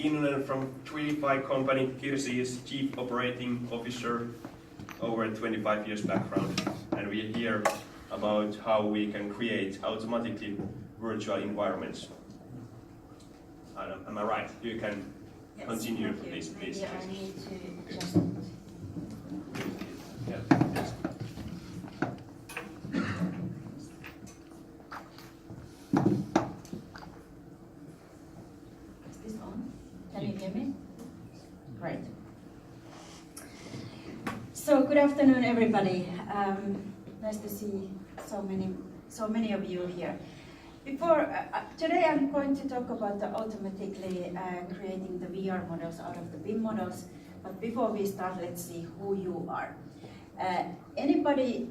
Kinnunen from Tridify company. Kirsi is Chief Operating Officer, over 25 years background. And we are here about how we can create automatically virtual environments. Am I right? You can continue, please. Maybe I need to just... Yeah, yes. Is this on? Can you hear me? Great. So good afternoon, everybody. Nice to see so many of you here. Today I'm going to talk about automatically creating the VR models out of the BIM models. But before we start, let's see who you are. Anybody,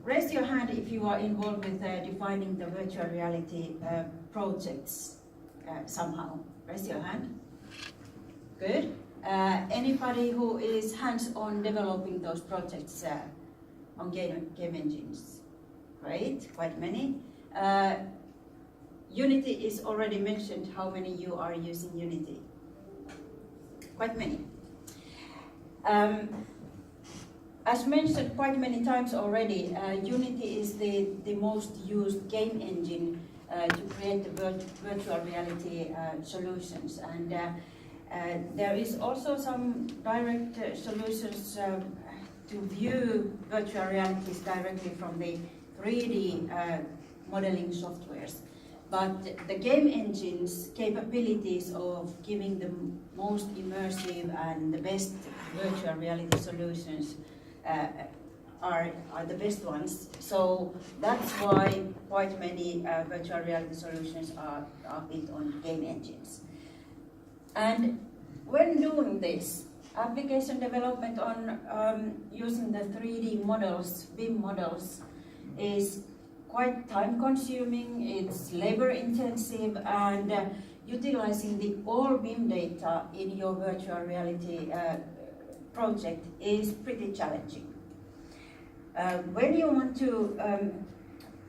raise your hand if you are involved with defining the virtual reality projects somehow. Raise your hand. Good. Anybody who is hands-on developing those projects on game engines? Great, quite many. Unity is already mentioned. How many you are using Unity? Quite many. As mentioned quite many times already, Unity is the most used game engine to create the virtual reality solutions. And there is also some direct solutions to view virtual realities directly from the 3D modeling softwares. But the game engine's capabilities of giving the most immersive and the best virtual reality solutions are the best ones. So that's why quite many virtual reality solutions are built on game engines. And when doing this, application development on using the 3D models, BIM models, is quite time consuming, it's labor intensive, and utilizing the all BIM data in your virtual reality project is pretty challenging. When you want to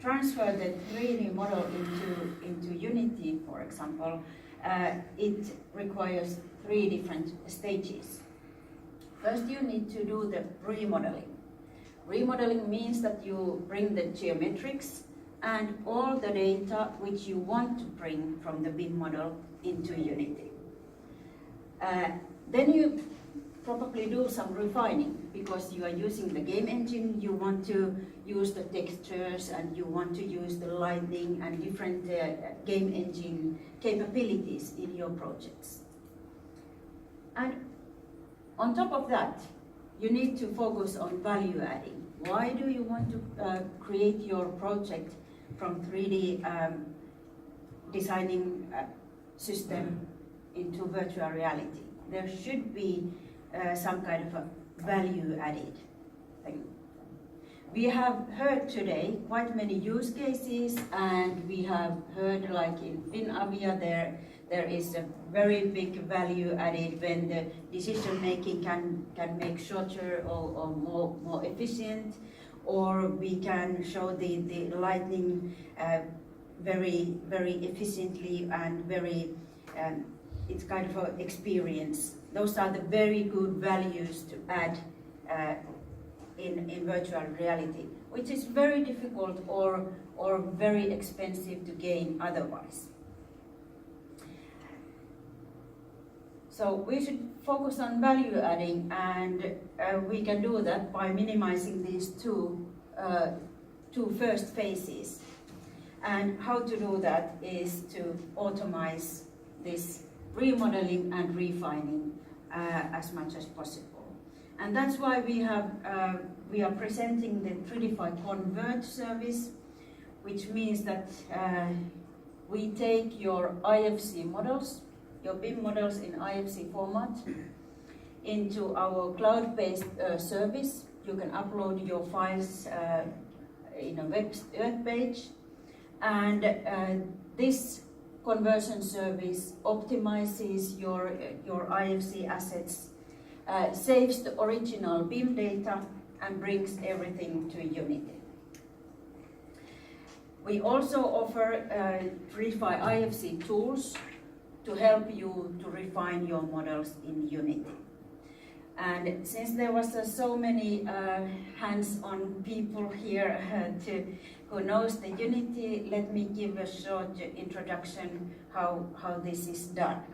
transfer the 3D model into Unity, for example, it requires 3 different stages. First, you need to do the remodeling. Remodeling means that you bring the geometrics and all the data which you want to bring from the BIM model into Unity. Then you probably do some refining because you are using the game engine, you want to use the textures and you want to use the lighting and different game engine capabilities in your projects. And on top of that, you need to focus on value adding. Why do you want to create your project from 3D designing system into virtual reality? There should be some kind of a value added thing. We have heard today quite many use cases, and we have heard, like in Finavia, there is a very big value added when the decision making can make shorter or more efficient, or we can show the lighting very efficiently and very it's kind of an experience. Those are the very good values to add in virtual reality, which is very difficult or very expensive to gain otherwise. So we should focus on value adding, and we can do that by minimizing these two first phases. And how to do that is to automate this remodeling and refining as much as possible. And that's why we are presenting the Tridify Convert service, which means that we take your IFC models, your BIM models in IFC format, into our cloud-based service. You can upload your files in a web page, and this conversion service optimizes your IFC assets, saves the original BIM data, and brings everything to Unity. We also offer Tridify IFC tools to to help you to refine your models in Unity. And since there was so many hands-on people here who knows the Unity, let me give a short introduction how this is done.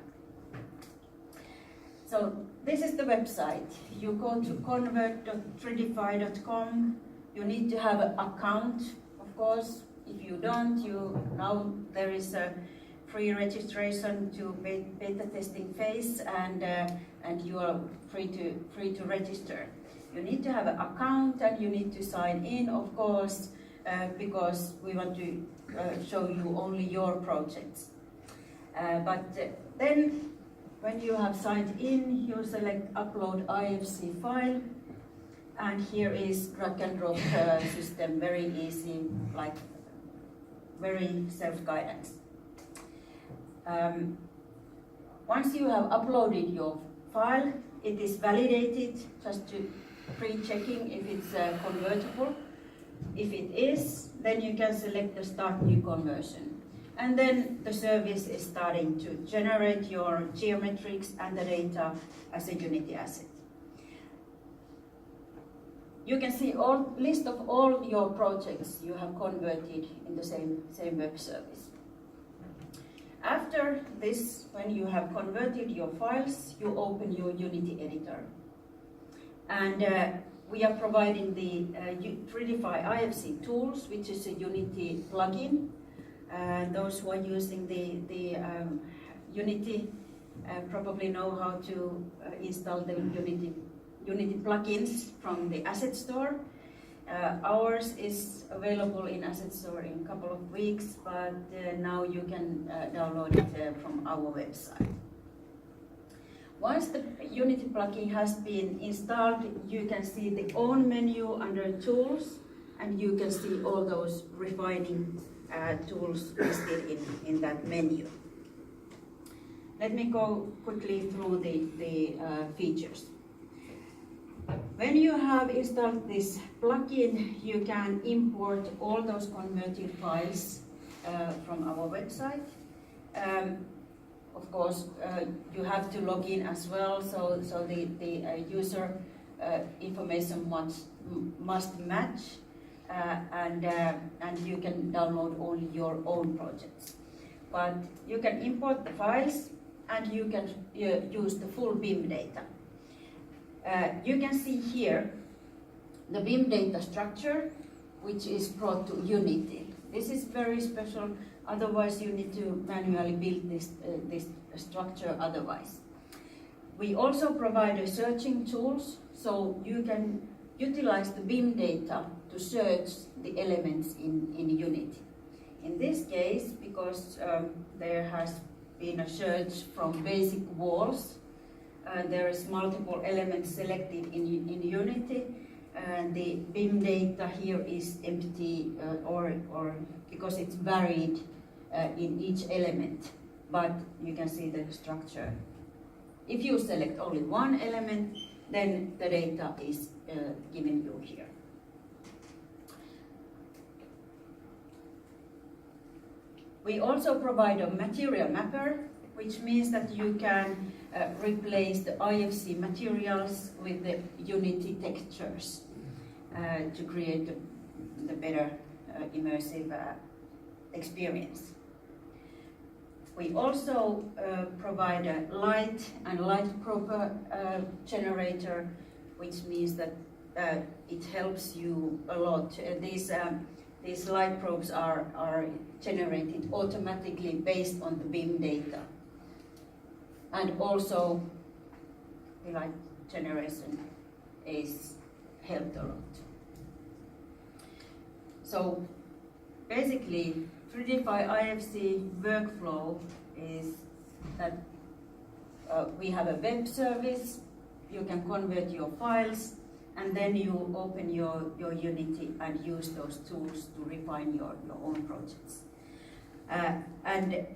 So this is the website. You go to convert.tridify.com. You need to have an account, of course. If you don't, now there is a free registration to beta testing phase, and you are free to register. You need to have an account and you need to sign in, of course, because we want to show you only your projects. But then, when you have signed in, you select Upload IFC file, and here is drag and drop system, very easy, like very self-guidance. Once you have uploaded your file, it is validated, just to pre-checking if it's convertible. If it is, then you can select the Start New Conversion. And then the service is starting to generate your geometrics and the data as a Unity asset. You can see all list of all your projects you have converted in the same web service. After this, when you have converted your files, you open your Unity editor. And we are providing the Tridify IFC tools, which is a Unity plugin. Those who are using the Unity probably know how to install the Unity plugins from the Asset Store. Ours is available in Asset Store in a couple of weeks, but now you can download it from our website. Once the Unity plugin has been installed, you can see the On menu under Tools, and you can see all those refining tools listed in that menu. Let me go quickly through the features. When you have installed this plugin, you can import all those converted files from our website. Of course, you have to log in as well, so the user information must match, and you can download only your own projects. But you can import the files, and you can use the full BIM data. You can see here the BIM data structure, which is brought to Unity. This is very special, otherwise you need to manually build this structure otherwise. We also provide searching tools, so you can utilize the BIM data to search the elements in Unity. In this case, because there has been a search from basic walls, there is multiple elements selected in Unity, and the BIM data here is empty, or because it's varied in each element, but you can see the structure. If you select only one element, then the data is given you here. We also provide a material mapper, which means that you can replace the IFC materials with the Unity textures to create the better immersive experience. We also provide a light and light proper generator, which means that it helps you a lot. These light probes are generated automatically based on the BIM data. And also, the light generation is helped a lot. So basically, Tridify IFC workflow is that we have a web service, you can convert your files, and then you open your Unity and use those tools to refine your own projects. And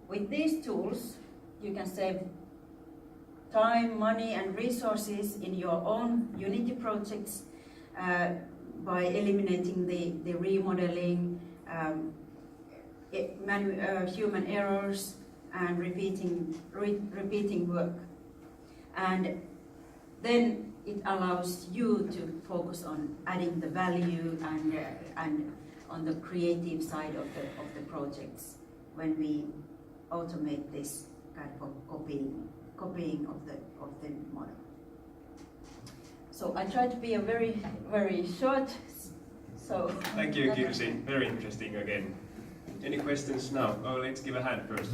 with these tools, you can save time, money, and resources in your own Unity projects by eliminating the remodeling, human errors and repeating work. And then it allows you to focus on adding the value and on the creative side of the projects when we automate this kind of copying of the model. So I try to be a very short. So thank you, Kirsi. Very interesting again. Any questions now? Oh, let's give a hand first.